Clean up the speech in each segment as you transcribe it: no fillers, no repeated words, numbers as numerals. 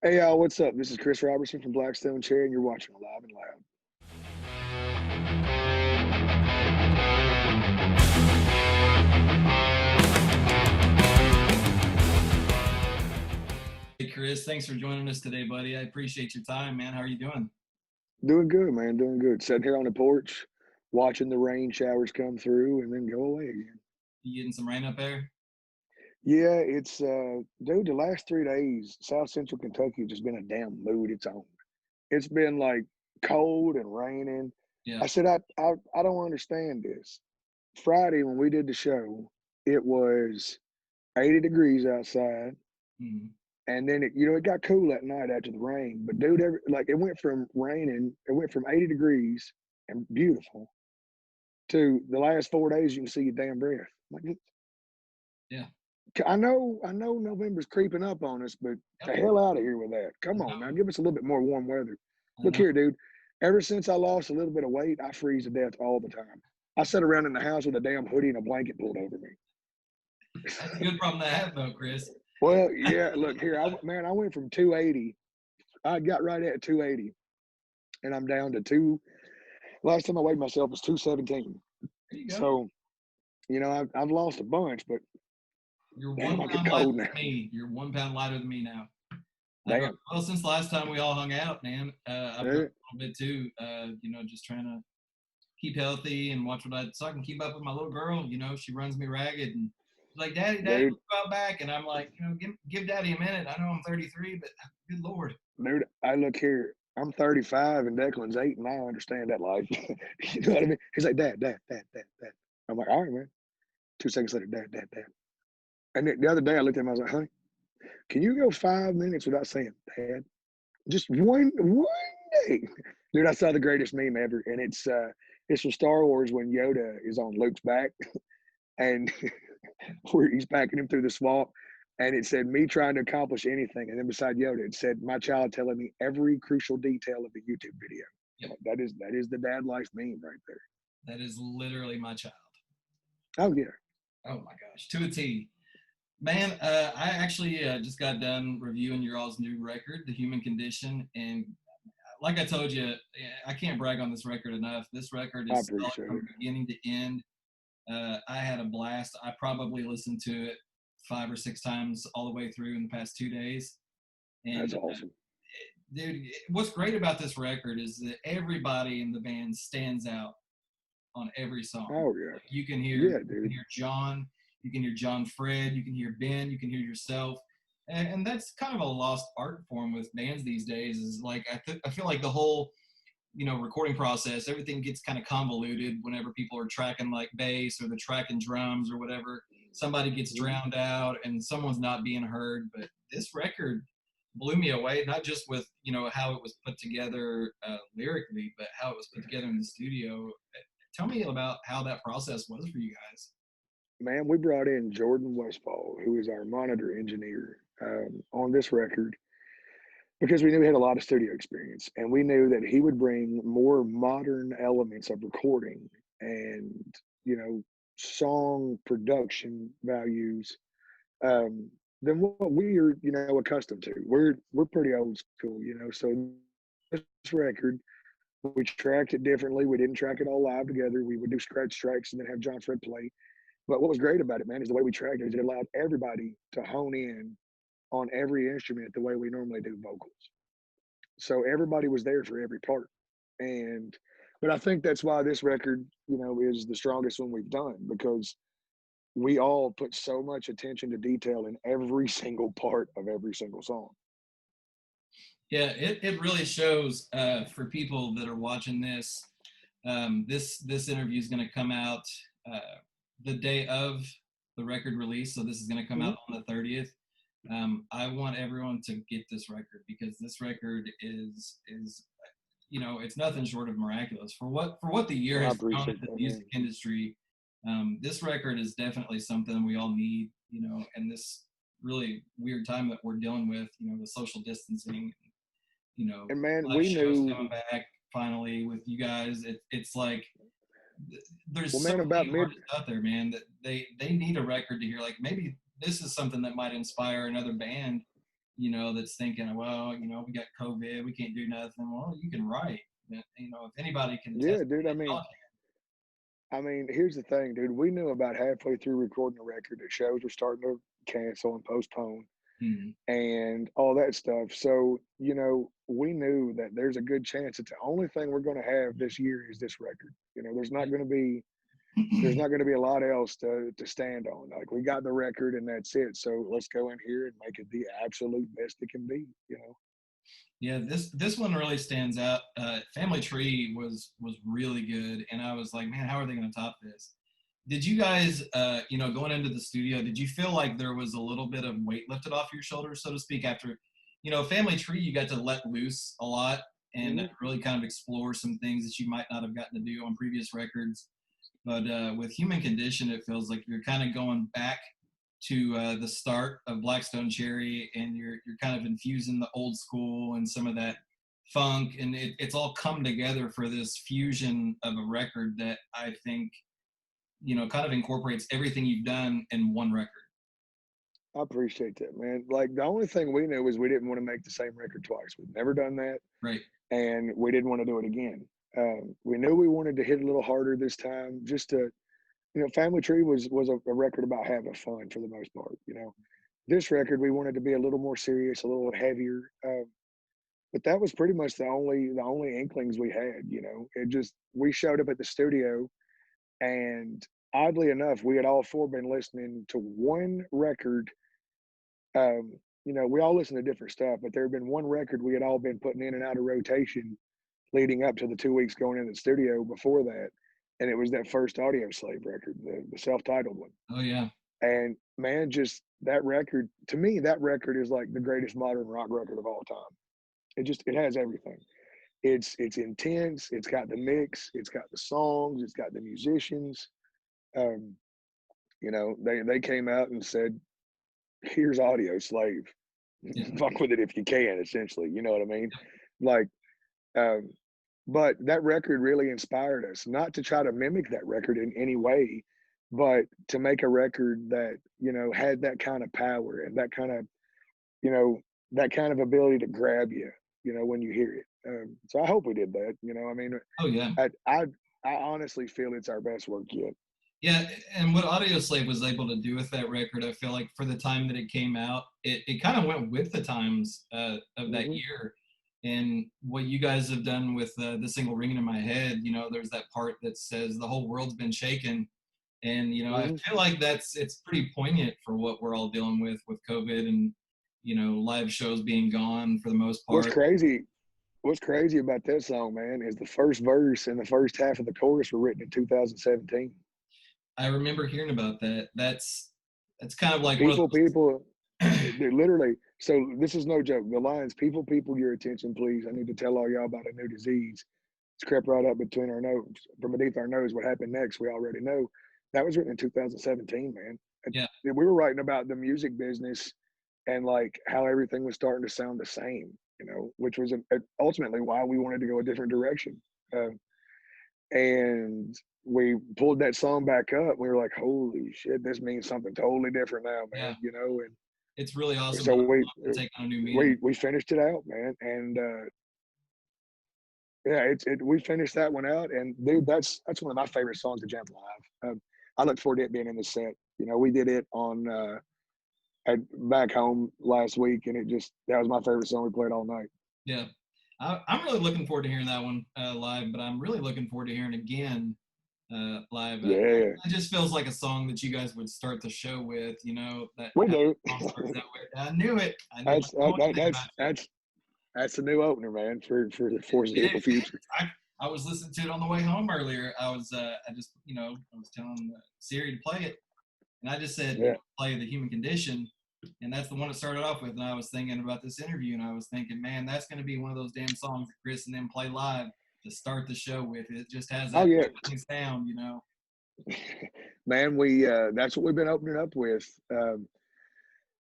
Hey, y'all, what's up? This is Chris Robertson from Blackstone Chair, and you're watching Live and Loud. Hey, Chris, thanks for joining us today, buddy. I appreciate your time, man. How are you doing? Doing good, man. Doing good. Sitting here on the porch, watching the rain showers come through and then go away again. You getting some rain up there? Yeah, it's dude. The last 3 days, South Central Kentucky has just been a damn mood its own. It's been like cold and raining. Yeah. I said, I don't understand this. Friday when we did the show, it was 80 degrees outside. Mhm. And then it got cool at night after the rain. But dude, it went from raining, it went from 80 degrees and beautiful to the last 4 days you can see your damn breath. Like, Yeah. I know November's creeping up on us, but the Yep. hell out of here with that. Come I on now, know. give us a little bit more warm weather. I Look know. here, dude. Ever since I lost a little bit of weight, I freeze to death all the time. I sit around in the house with a damn hoodie and a blanket pulled over me. That's a good problem to have, though, Chris. Well, yeah, look here, I went from 280. I got right at 280, and I'm down to two. Last time I weighed myself was 217. There you go. So, I've lost a bunch, but You're damn, one I get pound lighter cold now. than me. You're 1 pound lighter than me now. Damn. Well, since the last time we all hung out, man, I've grown Yeah, a little bit too. Just trying to keep healthy and watch so I can keep up with my little girl. She runs me ragged and she's like, Daddy, dude, let's go out back. And I'm like, give Daddy a minute. I know I'm 33, but good Lord. dude, I look here. I'm 35 and Declan's 8, and I understand that life. You know what I mean? He's like, Dad, Dad, Dad, Dad, Dad. I'm like, all right, man. 2 seconds later, Dad, Dad, Dad. And the other day I looked at him, I was like, honey, can you go 5 minutes without saying Dad? Just one day. Dude, I saw the greatest meme ever, and it's from Star Wars when Yoda is on Luke's back and where he's packing him through the swamp. And it said, me trying to accomplish anything. And then beside Yoda, it said, my child telling me every crucial detail of the YouTube video. Yep. Like, that is the dad life meme right there. That is literally my child. Oh, yeah. Oh my gosh, to a T. Man, I actually just got done reviewing your all's new record, The Human Condition, and like I told you, I can't brag on this record enough. This record I is solid appreciate from it. beginning to end. I had a blast. I probably listened to it 5 or 6 times all the way through in the past 2 days. And That's awesome. dude, what's great about this record is that everybody in the band stands out on every song. Oh, yeah. You can Yeah, hear dude. John, you can hear John Fred, you can hear Ben, you can hear yourself. And that's kind of a lost art form with bands these days. Is like I feel like the whole recording process, everything gets kind of convoluted whenever people are tracking like bass or the tracking drums or whatever. Somebody gets drowned out and someone's not being heard. But this record blew me away, not just with how it was put together lyrically, but how it was put together in the studio. Tell me about how that process was for you guys. Man, we brought in Jordan Westfall, who is our monitor engineer on this record, because we knew he had a lot of studio experience, and we knew that he would bring more modern elements of recording and song production values than what we are accustomed to. We're pretty old school, so this record, we tracked it differently. We didn't track it all live together. We would do scratch tracks and then have John Fred play. But what was great about it, man, is the way we tracked it is it allowed everybody to hone in on every instrument the way we normally do vocals. So everybody was there for every part. And but I think that's why this record, is the strongest one we've done, because we all put so much attention to detail in every single part of every single song. Yeah, it really shows for people that are watching this. This interview is going to come out the day of the record release, so this is going to come Mm-hmm. out on the 30th. I want everyone to get this record because this record is it's nothing short of miraculous for what the year Well, I has thrown at appreciate the that, music man. industry. This record is definitely something we all need, and this really weird time that we're dealing with, the social distancing, And man, live we shows knew, coming back finally with you guys. It's like there's well, so man, about many mid artists out there, man, that they need a record to hear. Like maybe this is something that might inspire another band that's thinking, well, we got COVID, we can't do nothing. Well, you can write. If anybody can test Yeah, dude. it, y'all Here's the thing, dude. We knew about halfway through recording the record that shows were starting to cancel and postpone can. and all that stuff. So, we knew that there's a good chance that the only thing we're going to have this year is this record. There's not going to be there's not going to be a lot else to stand on. Like we got the record and that's it. So let's go in here and make it the absolute best it can be. Yeah, this one really stands out. Family Tree was really good, and I was like, man, how are they going to top this? Did you guys, going into the studio, did you feel like there was a little bit of weight lifted off your shoulders, so to speak, after, Family Tree, you got to let loose a lot and Hmm. really kind of explore some things that you might not have gotten to do on previous records. But with Human Condition, it feels like you're kind of going back to the start of Blackstone Cherry, and you're kind of infusing the old school and some of that funk, and it's all come together for this fusion of a record that I think kind of incorporates everything you've done in one record. I appreciate that, man. Like the only thing we knew was we didn't want to make the same record twice. We've never done that, Right. and we didn't want to do it again. We knew we wanted to hit a little harder this time, just to, Family Tree was a record about having fun for the most part. This record we wanted to be a little more serious, a little heavier. But that was pretty much the only inklings we had. It just we showed up at the studio, and oddly enough, we had all four been listening to one record. We all listened to different stuff, but there had been one record we had all been putting in and out of rotation leading up to the 2 weeks going in the studio before that, and it was that first Audio Slave record, the self-titled one. Oh yeah. And man, just that record to me, that record is like the greatest modern rock record of all time. It has everything. It's intense. It's got the mix. It's got the songs. It's got the musicians. Um, they came out and said, "Here's Audio Slave. Yeah. Fuck with it if you can." Essentially, you know what I mean? Like, um, but that record really inspired us not to try to mimic that record in any way, but to make a record that had that kind of power and you know that kind of ability to grab you, when you hear it. So I hope we did that. Oh yeah. I honestly feel it's our best work yet. Yeah, and what Audio Slave was able to do with that record, I feel like for the time that it came out, it kind of went with the times of that Hmm. year. And what you guys have done with the single Ringing in My Head, there's that part that says the whole world's been shaken. And, I Hmm. feel like it's pretty poignant for what we're all dealing with COVID and, live shows being gone for the most What's part. crazy? What's crazy about that song, man, is the first verse and the first half of the chorus were written in 2017. I remember hearing about that. That's kind of like one of People, those. they're literally. So this is no joke. The lines, people, your attention, please. I need to tell all y'all about a new disease. It's crept right up between our nose, from beneath our nose. What happened next, we already know. That was written in 2017, man. Yeah. We were writing about the music business and like how everything was starting to sound the same, which was ultimately why we wanted to go a different direction. Uh, and we pulled that song back up. We were like, "Holy shit, this means something totally different now, Yeah. man." It's really And awesome so how a we song can take on a new meaning. we finished it out, man. And yeah, we finished that one out, and dude, that's one of my favorite songs to jam live. I look forward to it being in the set. We did it on at back home last week, and that was my favorite song we played all night. Yeah. I'm really looking forward to hearing that one live, but I'm really looking forward to hearing again live. Yeah, It just feels like a song that you guys would start the show with, that we how do. the song starts that way. I knew it. I knew it. that's I that, know what you that, think that's about you. that's the new opener, man, for the It foreseeable is. future. I was listening to it on the way home earlier. I was telling Siri to play it, and I just said, Yeah. play the Human Condition, and that's the one it started off with. And I was thinking about this interview, and I was thinking, man, that's going to be one of those damn songs that Chris and them play live to start the show with. It just has Oh that yeah, sound. man. We that's what we've been opening up with,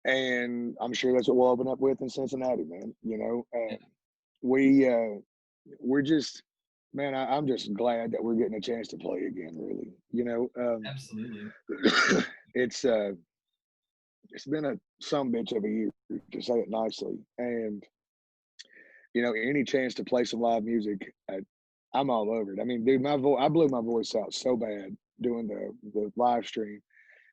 and I'm sure that's what we'll open up with in Cincinnati, man. Yeah, We we're just, man. I'm just glad that we're getting a chance to play again. Really, absolutely. it's it's been a some bitch of a year, to say it nicely. And any chance to play some live music, I'm all over it. I mean, dude, I blew my voice out so bad doing the live stream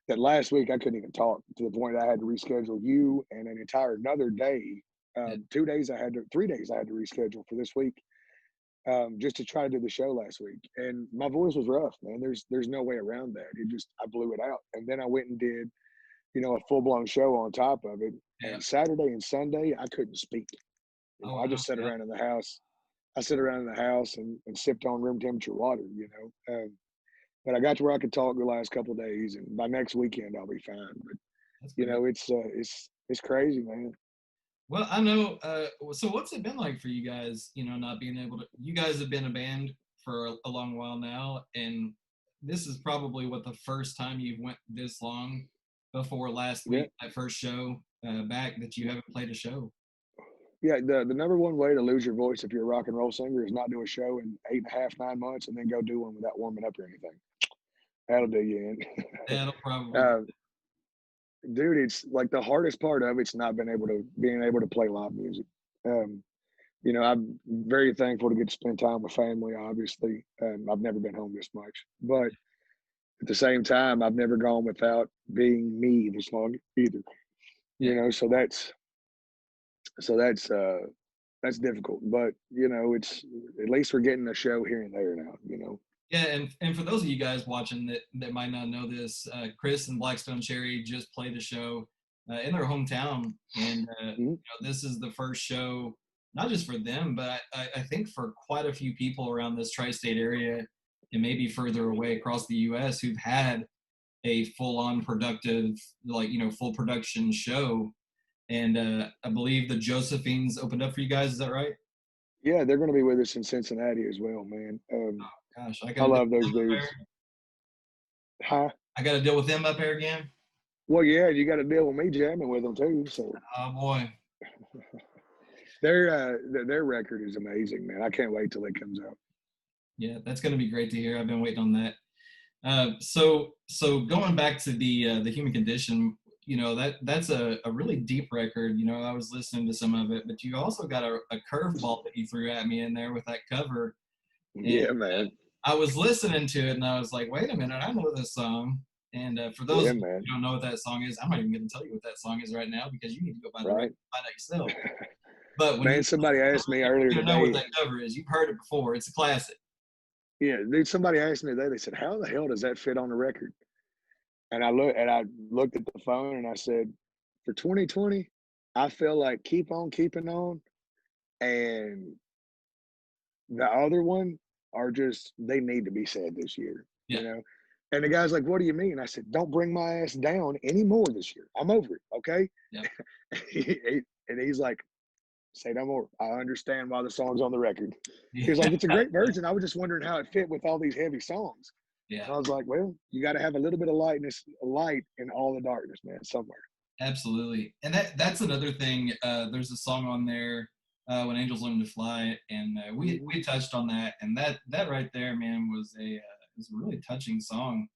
that last week I couldn't even talk to the point I had to reschedule you and an entire another day. Yeah. 2 days I had to, 3 days I had to reschedule for this week, just to try to do the show last week. And my voice was rough, man. There's no way around that. I blew it out. And then I went and did, a full blown show on top of it. Yeah. And Saturday and Sunday I couldn't speak. Oh, I wow. just sat Yeah. around in the house. I sit around in the house and sipped on room temperature water, but I got to where I could talk the last couple of days, and by next weekend I'll be fine. But That's pretty good. it's crazy, man. Well, I know. So, what's it been like for you guys? Not being able to. You guys have been a band for a long while now, and this is probably what the first time you've went this long before last Yeah, week, that first show back that you haven't played a show. yeah. The number one way to lose your voice if you're a rock and roll singer is not do a show in 8.5, 9 months, and then go do one without warming up or anything. That'll do you in. That'll probably. uh, Dude, it's like the hardest part of it's not being able to play live music. Um, I'm very thankful to get to spend time with family. Obviously, I've never been home this much, but at the same time, I've never gone without being me this long either. Yeah. So that's difficult, but it's at least we're getting a show here and there now. Yeah, and for those of you guys watching that might not know this, Chris and Blackstone Cherry just played a show in their hometown, and Mhm. this is the first show, not just for them, but I think for quite a few people around this tri-state area and maybe further away across the U.S. who've had a full-on productive, full production show. And I believe the Josephines opened up for you guys. Is that right? Yeah, they're going to be with us in Cincinnati as well, man. Gosh, I I got to deal love with those them up there. dudes. Huh? I got to deal with them up there again. Well, yeah, you got to deal with me jamming with them too. So Oh boy. their record is amazing, man. I can't wait till it comes out. Yeah, that's going to be great to hear. I've been waiting on that. So going back to the Human Condition, that's a really deep record. I was listening to some of it, but you also got a curveball that you threw at me in there with that cover. And Yeah, man. I was listening to it, and I was like, wait a minute, I know this song. And for those Yeah, of you man. who don't know what that song is, I'm not even going to tell you what that song is right now because you need to go buy the record Right, and find out yourself. But when you man. Somebody asked me earlier you're gonna know what today. that cover is. You've heard it before. It's a classic. Yeah, dude. Somebody asked me today. They said, "How the hell does that fit on the record?" And I looked at the phone and I said, "For 2020, I feel like Keep On Keeping On and the other one are just they need to be said this year, Yeah. And the guy's like, "What do you mean?" I said, "Don't bring my ass down anymore this year. I'm over it, okay?" Yeah. And he's like, "Say no more. I understand why the song's on the record." He Yeah. was like, "It's a great version. I was just wondering how it fit with all these heavy songs." Yeah. And I was like, "Well, you got to have a little bit of light in all the darkness, man, somewhere." Absolutely. And that's another thing. There's a song on there, When Angels Learn to Fly, and we Mhm. we touched on that, and that right there, man, was a really touching song.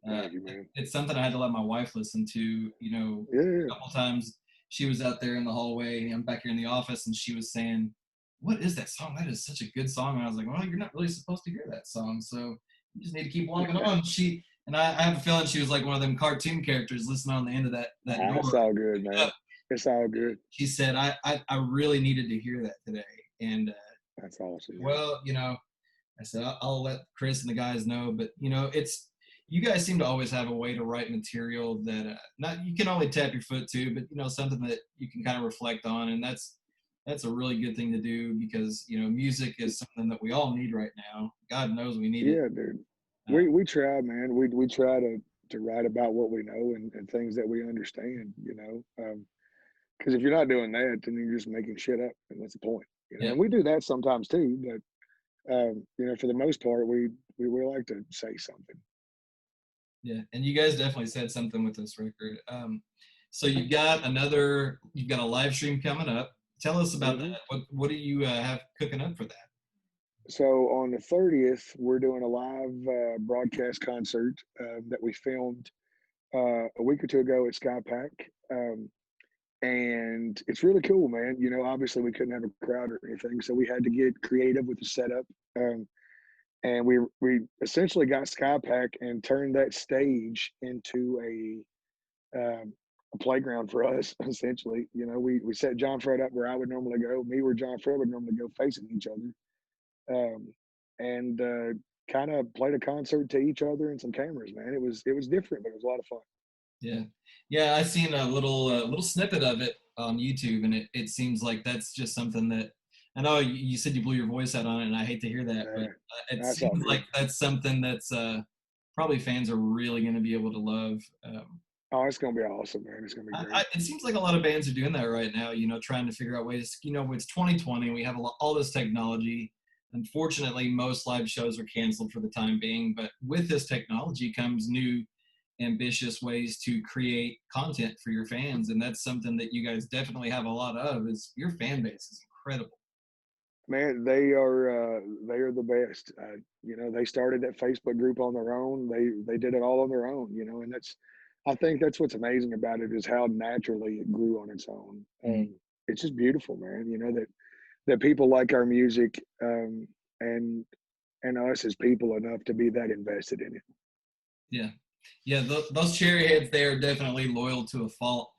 Thank you, man. It's something I had to let my wife listen to. Yeah, A couple times she was out there in the hallway. I'm back here in the office, and she was saying, "What is that song? That is such a good song." And I was like, "Well, you're not really supposed to hear that song, so you just need to keep walking on." I have a feeling she was like one of them cartoon characters listening on the end of that it's door. all good, man. It's all good. She said, I really needed to hear that today. And That's awesome, man. well, I said, I'll let Chris and the guys know, but you guys seem to always have a way to write material that not you can only tap your foot to, but something that you can kind of reflect on, and that's a really good thing to do because music is something that we all need right now. God knows we need it. Yeah, dude. Uh, We try, man. We try to write about what we know and things that we understand, because if you're not doing that, then you're just making shit up, and what's the point? yeah, And we do that sometimes too, but for the most part, we like to say something. yeah, and you guys definitely said something with this record. So you've got a live stream coming up. Tell us about Hmm. that. What do you have cooking up for that? So on the 30th, we're doing a live broadcast concert that we filmed a week or two ago at Sky Pack. And it's really cool, man. You know, obviously we couldn't have a crowd or anything, so we had to get creative with the setup. And we essentially got Sky Pack and turned that stage into a playground for us. Essentially, you know, we set John Fred up where I would normally go, me where John Fred would normally go, facing each other, and kind of played a concert to each other and some cameras. Man, it was different, but it was a lot of fun. Yeah, yeah. I seen a little snippet of it on YouTube, and it seems like that's just something that I know you said you blew your voice out on it, and I hate to hear that, but it That's all seems good. like that's something that's probably fans are really going to be able to love. Oh, it's gonna be awesome, man. It's gonna be great. It seems like a lot of bands are doing that right now. You know, trying to figure out ways. You know, it's 2020. We have all this technology. Unfortunately, most live shows are canceled for the time being. But with this technology comes new, ambitious ways to create content for your fans, and that's something that you guys definitely have a lot of. Is your fan base is incredible. Man, they are the best. You know, they started that Facebook group on their own. They did it all on their own. You know, and I think that's what's amazing about it is how naturally it grew on its own. Mhm. It's just beautiful, man. You know that people like our music, and us as people enough to be that invested in it. Yeah, yeah. Those cherry heads, they are definitely loyal to a fault.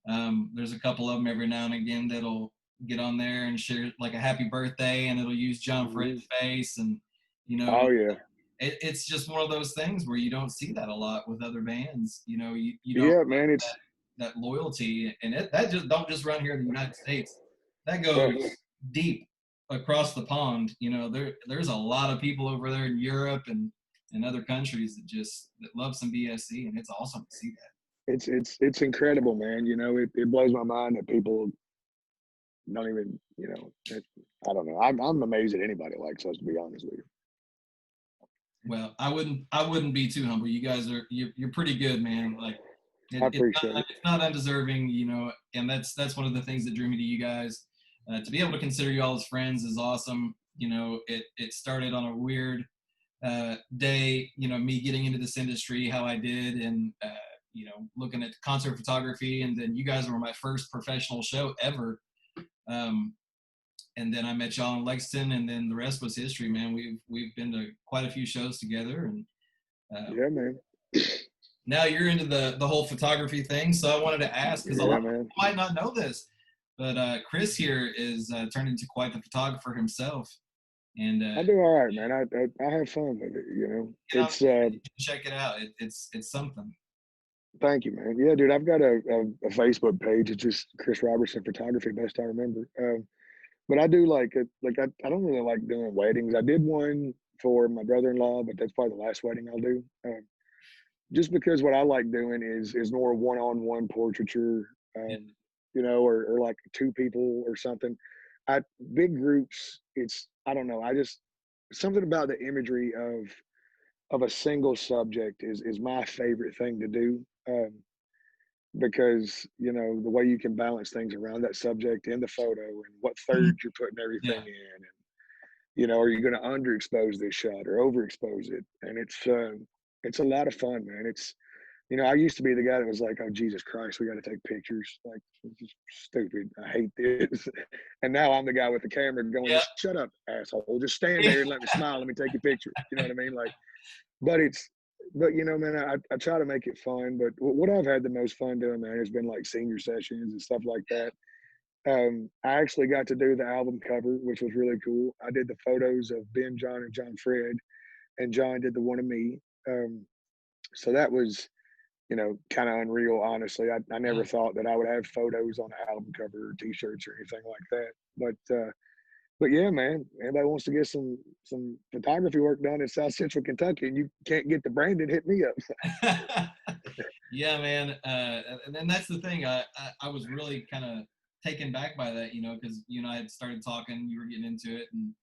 There's a couple of them every now and again that'll get on there and share like a happy birthday, and it'll use John Mhm. Fred's face, and you know, Oh yeah, it's just one of those things where you don't see that a lot with other bands. You know, you don't yeah, get man. It's that loyalty, and that just don't just run here in the United States. That uh, goes deep across the pond. You know, there's a lot of people over there in Europe and other countries that love some BSC, and it's awesome to see that. it's incredible, man. You know, it blows my mind that people don't even, I don't know. I'm amazed that anybody likes us, to be honest with you. Well, I wouldn't be too humble. You guys are you're pretty good, man. Like I it's appreciate not it. it's not undeserving, you know. And that's one of the things that drew me to you guys. To be able to consider you all as friends is awesome. You know, it started on a weird day. You know, me getting into this industry, how I did, and you know, looking at concert photography, and then you guys were my first professional show ever. Um, and then I met y'all in Lexington, and then the rest was history, man. We've been to quite a few shows together, and um, Yeah, man. now you're into the whole photography thing. So I wanted to ask because a lot Yeah, of man. people might not know this, but Chris here is turned into quite the photographer himself, and I do all right, man. I have fun with it. You know, get on it's you should check it out. It's something. thank you, man. Yeah, dude. I've got a Facebook page. It's just Chris Robertson Photography, best I remember. But I do I don't really like doing weddings. I did one for my brother-in-law, but that's probably the last wedding I'll do. Just because what I like doing is more one-on-one portraiture, Yeah, or like two people or something. I Big groups, I don't know. I just something about the imagery of a single subject is my favorite thing to do. Because the way you can balance things around that subject in the photo and what thirds you're putting everything yeah, in, and are you going to underexpose this shot or overexpose it? And it's a lot of fun, man. I used to be the guy that was like, oh Jesus Christ, we got to take pictures. Like, this is stupid. I hate this. And now I'm the guy with the camera going, yeah, just shut up, asshole. Just stand there and let me smile. Let me take your picture. You know what I mean? Like, but man, I try to make it fun. But what I've had the most fun doing, man, has been like senior sessions and stuff like that. I actually got to do the album cover, which was really cool. I did the photos of Ben, John, and John Fred, and John did the one of me. So that was, kind of unreal, honestly. I yeah. never thought that I would have photos on an album cover or t-shirts or anything like that. But yeah, man, anybody wants to get some photography work done in South Central Kentucky and you can't get to Brandon, hit me up. Yeah, man. And that's the thing. I was really kind of taken back by that, you know, because you and I had started talking, you were getting into it, and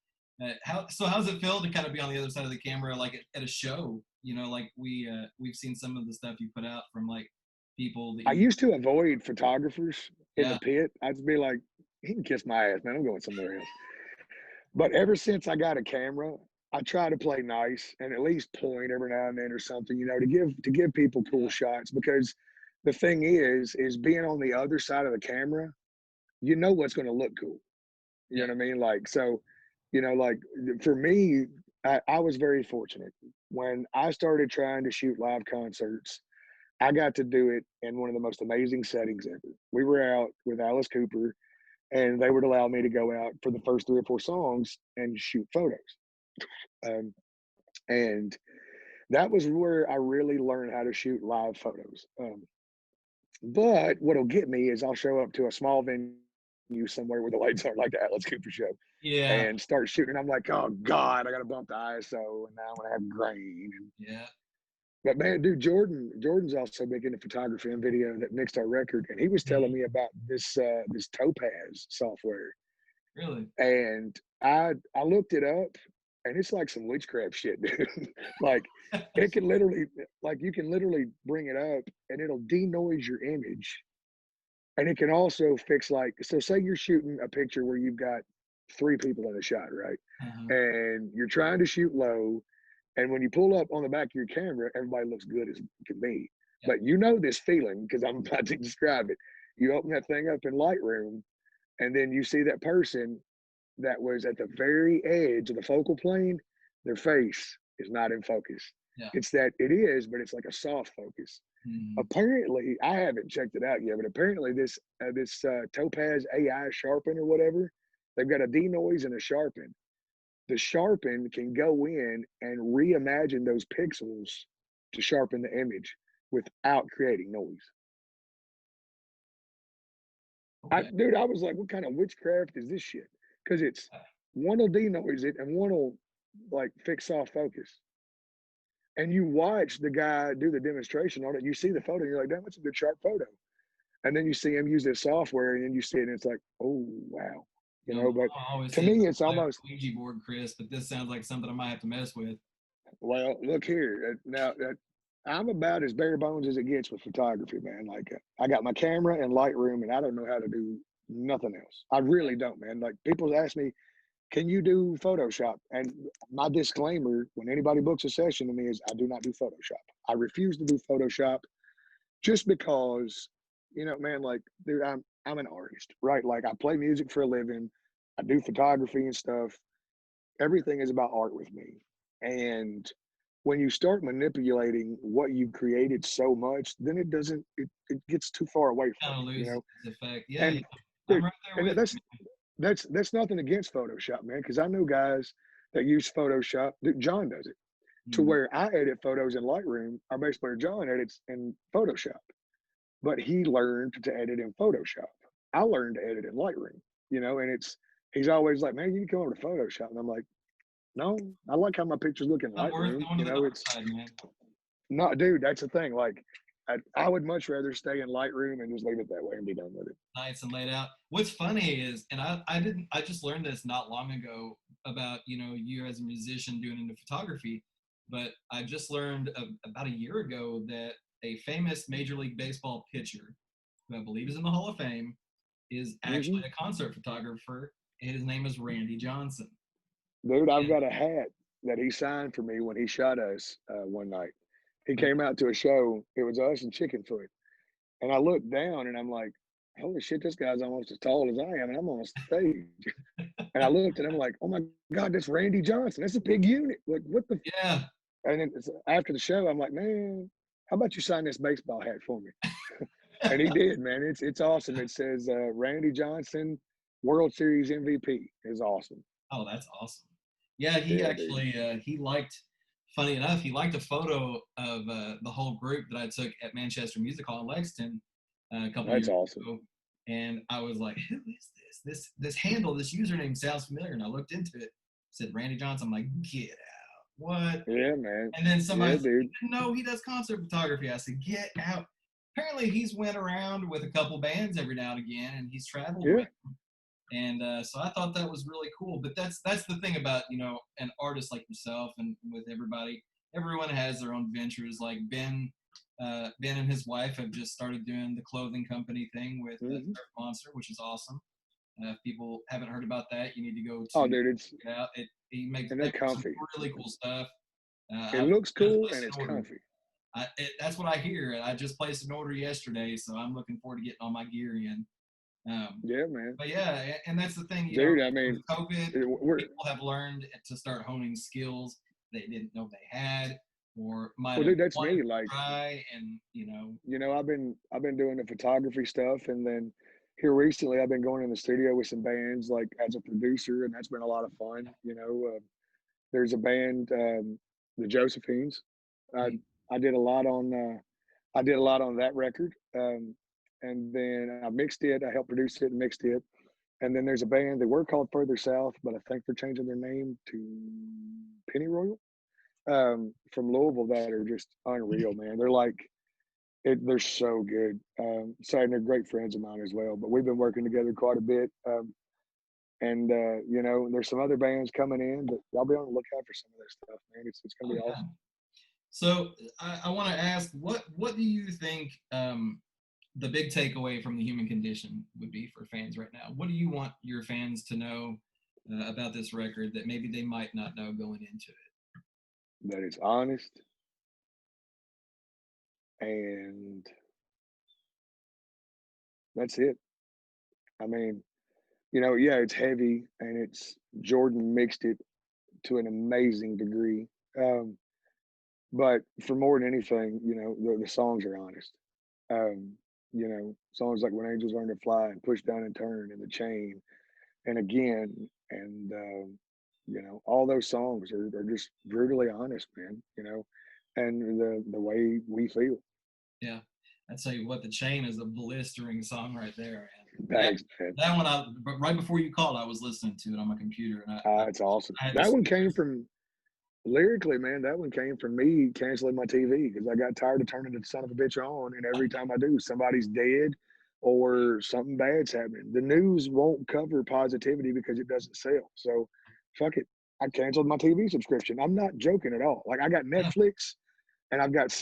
how's it feel to kind of be on the other side of the camera, like at a show? You know, like we've seen some of the stuff you put out from like people that I you, used to avoid photographers in the yeah, pit. I'd just be like, he can kiss my ass, man. I'm going somewhere else. But ever since I got a camera, I try to play nice and at least point every now and then or something, to give people cool Yeah. shots because the thing is being on the other side of the camera, you know what's going to look cool. You Yeah. know what I mean? Like, so, like for me, I was very fortunate. When I started trying to shoot live concerts, I got to do it in one of the most amazing settings ever. We were out with Alice Cooper, and they would allow me to go out for the first 3 or 4 songs and shoot photos. Um, and that was where I really learned how to shoot live photos. But what'll get me is I'll show up to a small venue somewhere where the lights aren't like the Alice Cooper show Yeah. and start shooting. I'm like, oh God, I got to bump the ISO and now I'm going to have grain. Yeah. But man, dude, Jordan's also big into photography and video that mixed our record. And he was telling Mhm. me about this Topaz software. Really? And I looked it up and it's like some witchcraft shit, dude. Like it can literally like you can literally bring it up and it'll denoise your image. And it can also fix like so say you're shooting a picture where you've got 3 people in the shot, right? Uh-huh. And you're trying to shoot low, and when you pull up on the back of your camera, everybody looks good as can be. Yeah. But you know this feeling because I'm about to describe it. You open that thing up in Lightroom, and then you see that person that was at the very edge of the focal plane, their face is not in focus. Yeah. It's that it is, but it's like a soft focus. Mhm. Apparently, I haven't checked it out yet, but apparently this Topaz AI sharpen or whatever, they've got a denoise and a sharpen. The sharpen can go in and reimagine those pixels to sharpen the image without creating noise. Okay. Dude, I was like, what kind of witchcraft is this shit? Because it's Yeah. one will denoise it and one will like fix soft focus. And you watch the guy do the demonstration on it. You see the photo, and you're like, damn, that's a good sharp photo. And then you see him use this software, and then you see it, and it's like, oh wow, But I always to say me, it's play almost with the Ouija board, Chris, but this sounds like something I might have to mess with. well. Look here, now I'm about as bare bones as it gets with photography, man. Like I got my camera and Lightroom, and I don't know how to do nothing else. I really don't, man. Like people ask me, can you do Photoshop? And my disclaimer when anybody books a session to me is I do not do Photoshop. I refuse to do Photoshop just because, man, like, dude, I'm an artist, right? Like I play music for a living, I do photography and stuff. Everything is about art with me. And when you start manipulating what you've created so much, then it gets too far away from Kind of it, loses its effect. Yeah, yeah. And I'm dude, right there and with you. that's nothing against Photoshop, man, because I know guys that use Photoshop. Dude, John does it to Mhm. where I edit photos in Lightroom. Our bass player John edits in Photoshop, but he learned to edit in Photoshop. I learned to edit in Lightroom, and he's always like, man, you can come over to Photoshop. And I'm like, no, I like how my pictures look in Not worth Lightroom. going to the dark side, man. No, dude, that's the thing. Like, I would much rather stay in Lightroom and just leave it that way and be done with it. Nice and laid out. What's funny is, and I just learned this not long ago about, you as a musician doing into photography, but I just learned about a year ago that a famous Major League Baseball pitcher, who I believe is in the Hall of Fame, is Hmm. actually a concert photographer. His name is Randy Johnson. Dude, I've And got a hat that he signed for me when he shot us one night. He okay, came out to a show. It was us and Chickenfoot. And I looked down and I'm like, holy shit, this guy's almost as tall as I am. And I'm on stage. And I looked and I'm like, oh my God, that's Randy Johnson. That's a big unit. Like, what the? yeah. And then after the show, I'm like, man, how about you sign this baseball hat for me? And he did, man. It's awesome. It says Randy Johnson, World Series MVP. Is awesome. Oh, that's awesome. Yeah, he Yeah, dude. actually he liked. Funny enough, he liked a photo of the whole group that I took at Manchester Music Hall in Lexington a couple That's years awesome. ago, and I was like, "Who is this? This handle, this username sounds familiar." And I looked into it. It said Randy Johnson. I'm like, "Get out! What?" Yeah, man. And then somebody Yeah, said, "You dude. didn't know he does concert photography." I said, "Get out!" Apparently, he's went around with a couple bands every now and again, and he's traveled with. Yeah. And so I thought that was really cool. But that's the thing about an artist like yourself and with everybody. Everyone has their own ventures. Like Ben and his wife have just started doing the clothing company thing with Hmm. Surf Monster, which is awesome. If people haven't heard about that, you need to go Oh, to dude, it's check it out. and They they're make some comfy. really cool stuff. It I've looks just cool and placed it's an order. comfy. That's what I hear. I just placed an order yesterday, so I'm looking forward to getting all my gear in. Yeah, man. But yeah, and that's the thing, Dude, I with mean, COVID, we're people have learned to start honing skills they didn't know they had or might well, have dude. That's wanted me. to Like, try. And, I've been doing the photography stuff, and then here recently, I've been going in the studio with some bands, like as a producer, and that's been a lot of fun. There's a band, the Josephines. I mm, I did a lot on I did a lot on that record, and then I mixed it. I helped produce it and mixed it. And then there's a band. They were called Further South, but I think they're changing their name to Pennyroyal, from Louisville, that are just unreal, man. They're like they're so good. So and they're great friends of mine as well. But we've been working together quite a bit. And there's some other bands coming in, but y'all be on the lookout for some of this stuff, man. It's gonna oh be yeah. awesome. So I want to ask, what do you think the big takeaway from the human condition would be for fans right now? What do you want your fans to know about this record that maybe they might not know going into it? That it's honest and that's it. I mean, yeah, it's heavy and it's Jordan mixed it to an amazing degree. Um, but for more than anything, the songs are honest. Songs like When Angels Learn to Fly and Push Down and Turn and The Chain and Again and all those songs are just brutally honest, man, and the way we feel. Yeah, I tell you what, the chain is a blistering song right there, and Thanks, man. that one, but right before you called, I was listening to it on my computer, and It's awesome. I had That this. one came from lyrically, man. That one came from me canceling my TV because I got tired of turning the son of a bitch on, and every time I do, somebody's dead or something bad's happening. The news won't cover positivity because it doesn't sell. So, fuck it. I canceled my TV subscription. I'm not joking at all. Like I got Yeah, Netflix and I've got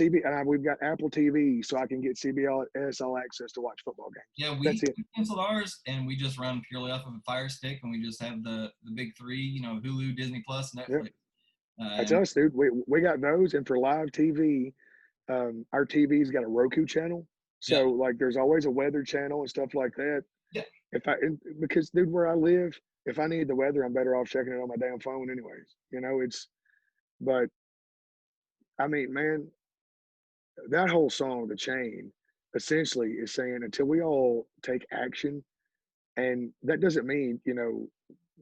we've got Apple TV, so I can get CBS All Access to watch football games. yeah, That's it. we canceled ours, and we just run purely off of a Fire Stick, and we just have the big three, Hulu, Disney Plus, Yeah, Netflix, that's and us, dude. We got those, and for live TV, our TV's got a Roku channel, yeah, so like there's always a weather channel and stuff like that. yeah, Because dude, where I live, if I need the weather, I'm better off checking it on my damn phone, anyways. But I mean, man, that whole song, "The Chain," essentially is saying until we all take action, and that doesn't mean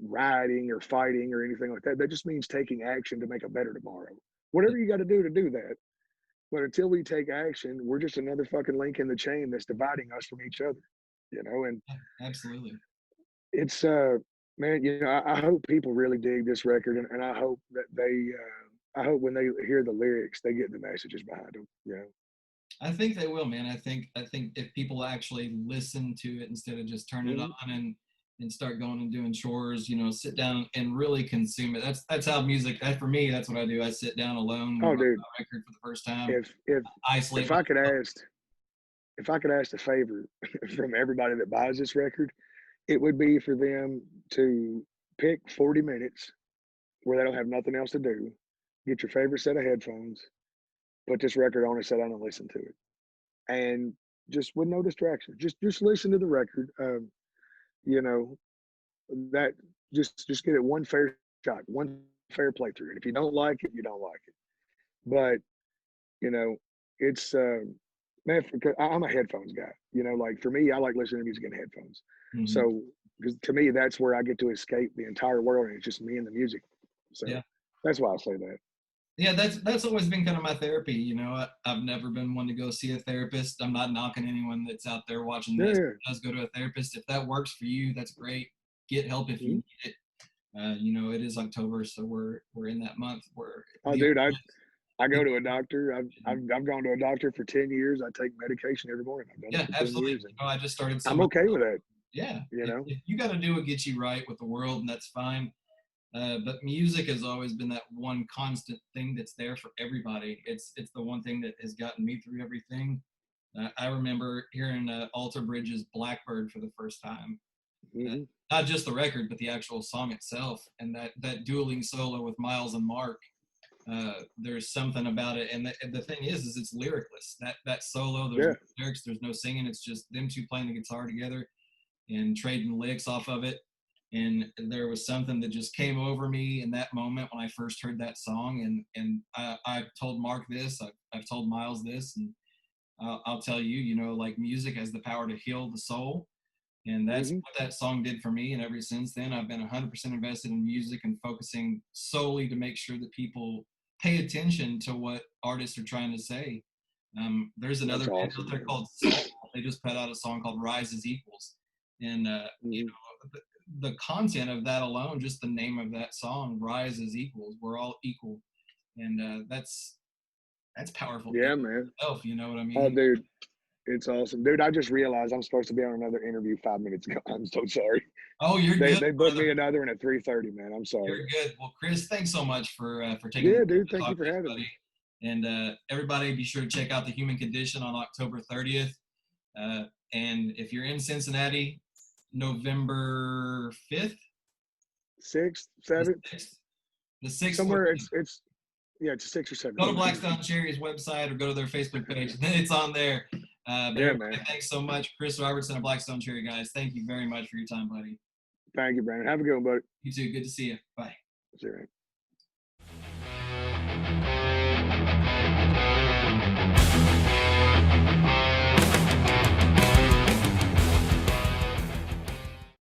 rioting or fighting or anything like that. That just means taking action to make a better tomorrow. yeah, Whatever you got to do that. But until we take action, we're just another fucking link in the chain that's dividing us from each other. And yeah, absolutely. it's man, I hope people really dig this record, and I hope that I hope when they hear the lyrics, they get the messages behind them. I think they will, man. I think if people actually listen to it instead of just turn it Mhm. on and start going and doing chores, sit down and really consume it. That's how music. That for me, that's what I do. I sit down alone when I'm Oh, on dude, a record for the first time. if if Isolate if I could myself. ask if I could ask a favor from everybody that buys this record, it would be for them to pick 40 minutes where they don't have nothing else to do, get your favorite set of headphones, put this record on and sit down and listen to it. And just with no distractions. Just listen to the record. You know, that just get it one fair shot, one fair playthrough. And if you don't like it, you don't like it. But, you know, it's man, because I'm a headphones guy. Like for me, I like listening to music in headphones. Mhm. So because to me, that's where I get to escape the entire world and it's just me and the music. So Yeah. that's why I say that. Yeah, that's always been kind of my therapy. I've never been one to go see a therapist. I'm not knocking anyone that's out there watching Yeah, this yeah. does go to a therapist. If that works for you, that's great. Get help if you Mhm. need it. It is October, so we're in that month where Oh, the dude, I go the to a doctor. I've gone to a doctor for 10 years. I take medication every morning. I've done it yeah, for 10 absolutely. years and I just started some I'm okay with that, yeah. you know? If you got to do what gets you right with the world, and that's fine. But music has always been that one constant thing that's there for everybody. It's the one thing that has gotten me through everything. I remember hearing Alter Bridge's Blackbird for the first time. Mm-hmm. Not just the record, but the actual song itself, and that dueling solo with Miles and Mark. There's something about it, and the thing is it's lyricless. That solo, there's Yeah. no lyrics, there's no singing. It's just them two playing the guitar together and trading licks off of it. And there was something that just came over me in that moment when I first heard that song. And I've told Mark this, I've told Miles this, and I'll tell you, you know, like music has the power to heal the soul. And that's Mm-hmm. what that song did for me. And ever since then, I've been 100% invested in music and focusing solely to make sure that people pay attention to what artists are trying to say. There's another That's band awesome, out there man. called Soul. They just put out a song called Rise as Equals. And, you Mm-hmm. know, the content of that alone, just the name of that song, Rise as Equals, we're all equal. And that's powerful Yeah, man. itself, you know what I Oh, mean? dude, it's awesome, dude. I just realized I'm supposed to be on another interview 5 minutes ago. I'm so sorry. Oh, you're They good, they booked brother. me another one at 3:30, man. I'm sorry. You're good. Well, Chris, thanks so much for taking the Yeah, time dude. to Thank you talk for with us, having me. buddy. And everybody, be sure to check out The Human Condition on October 30th. Uh, and if you're in Cincinnati, November 5th, Sixth, the seventh, 6th, the 6th, somewhere. It's yeah, it's 6 or 7. go to One of them. Blackstone Cherry's website or go to their Facebook page. It's on there. But Yeah, everybody, man. thanks so much. Chris Robertson of Blackstone Cherry, guys. Thank you very much for your time, buddy. Thank you, Brandon. Have a good one, buddy. You too. Good to see you. Bye. See you, man.